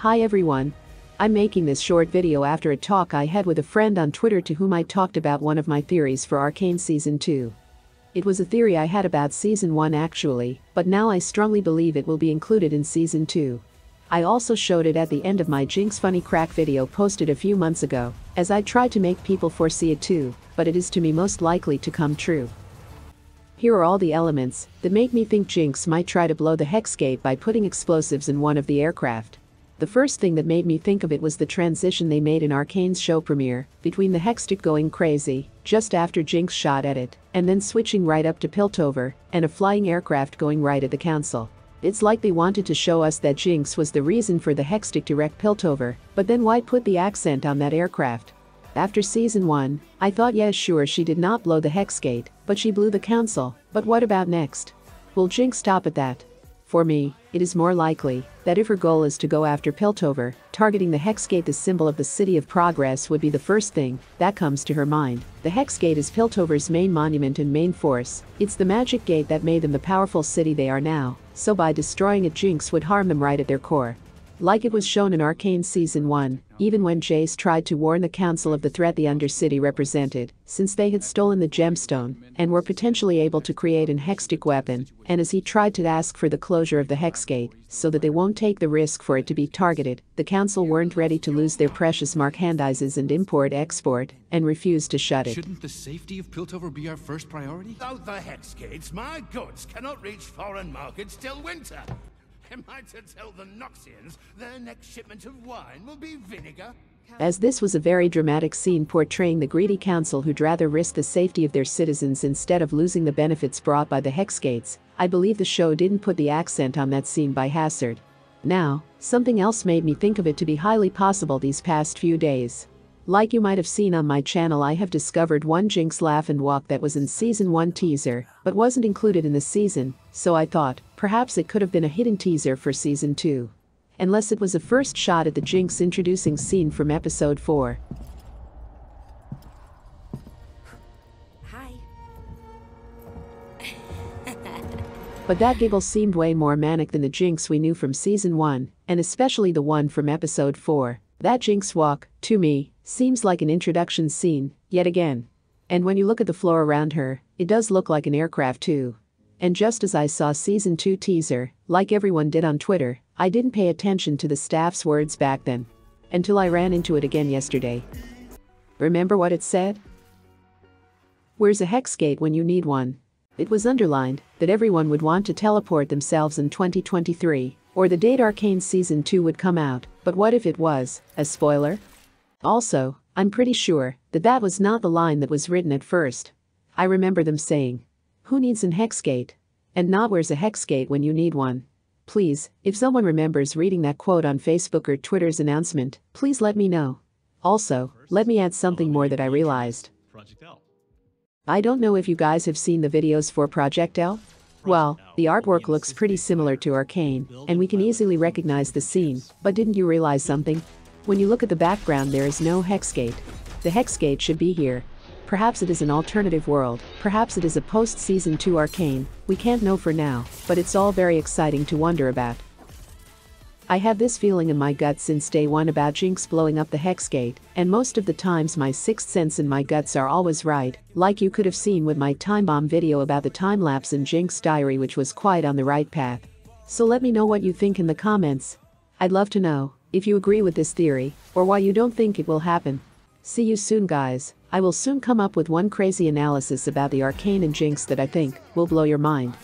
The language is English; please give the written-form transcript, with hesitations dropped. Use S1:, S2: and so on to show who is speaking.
S1: Hi everyone. I'm making this short video after a talk I had with a friend on Twitter to whom I talked about one of my theories for Arcane Season 2. It was a theory I had about Season 1 actually, but now I strongly believe it will be included in Season 2. I also showed it at the end of my Jinx funny crack video posted a few months ago, as I tried to make people foresee it too, but it is to me most likely to come true. Here are all the elements that make me think Jinx might try to blow the Hexgate by putting explosives in one of the aircraft. The first thing that made me think of it was the transition they made in Arcane's show premiere, between the Hexgate going crazy, just after Jinx shot at it, and then switching right up to Piltover, and a flying aircraft going right at the council. It's like they wanted to show us that Jinx was the reason for the Hexgate to wreck Piltover, but then why put the accent on that aircraft? After Season 1, I thought yeah sure she did not blow the Hexgate, but she blew the council, but what about next? Will Jinx stop at that? For me, it is more likely that if her goal is to go after Piltover, targeting the Hexgate, the symbol of the City of Progress, would be the first thing that comes to her mind. The Hexgate is Piltover's main monument and main force. It's the magic gate that made them the powerful city they are now, so by destroying it Jinx would harm them right at their core. Like it was shown in Arcane Season 1, even when Jace tried to warn the council of the threat the Undercity represented, since they had stolen the gemstone and were potentially able to create an Hextech weapon, and as he tried to ask for the closure of the Hexgate, so that they won't take the risk for it to be targeted, the council weren't ready to lose their precious merchandises and import-export, and refused to shut it.
S2: Shouldn't the safety of Piltover be our first priority?
S3: Without the Hexgates, my goods cannot reach foreign markets till winter. Am I to tell the Noxians their next shipment of wine will be vinegar?
S1: As this was a very dramatic scene portraying the greedy council who'd rather risk the safety of their citizens instead of losing the benefits brought by the Hexgates, I believe the show didn't put the accent on that scene by hazard. Now, something else made me think of it to be highly possible these past few days. Like you might have seen on my channel, I have discovered one Jinx laugh and walk that was in Season 1 teaser, but wasn't included in the season, so I thought, perhaps it could have been a hidden teaser for Season 2. Unless it was a first shot at the Jinx introducing scene from Episode 4.
S4: Hi.
S1: But that giggle seemed way more manic than the Jinx we knew from Season 1, and especially the one from Episode 4. That Jinx walk, to me, seems like an introduction scene, yet again. And when you look at the floor around her, it does look like an aircraft too. And just as I saw Season 2 teaser, like everyone did on Twitter, I didn't pay attention to the staff's words back then. Until I ran into it again yesterday. Remember what it said? Where's a Hexgate when you need one? It was underlined that everyone would want to teleport themselves in 2023, or the date Arcane Season 2 would come out, but what if it was a spoiler? Also, I'm pretty sure that that was not the line that was written at first. I remember them saying, "Who needs an Hexgate?" and not "Where's a Hexgate when you need one?" Please, if someone remembers reading that quote on Facebook or Twitter's announcement, please let me know. Also, let me add something more that I realized. I don't know if you guys have seen the videos for Project L. Well, the artwork looks pretty similar to Arcane, and we can easily recognize the scene, but didn't you realize something? When you look at the background, there is no Hexgate. The Hexgate should be here. Perhaps it is an alternative world, perhaps it is a post-Season 2 Arcane, we can't know for now, but it's all very exciting to wonder about. I have this feeling in my gut since day one about Jinx blowing up the Hexgate, and most of the times my sixth sense and my guts are always right, like you could have seen with my time bomb video about the time-lapse in Jinx diary, which was quite on the right path. So let me know what you think in the comments. I'd love to know if you agree with this theory, or why you don't think it will happen. See you soon guys. I will soon come up with one crazy analysis about the Arcane and Jinx that I think will blow your mind.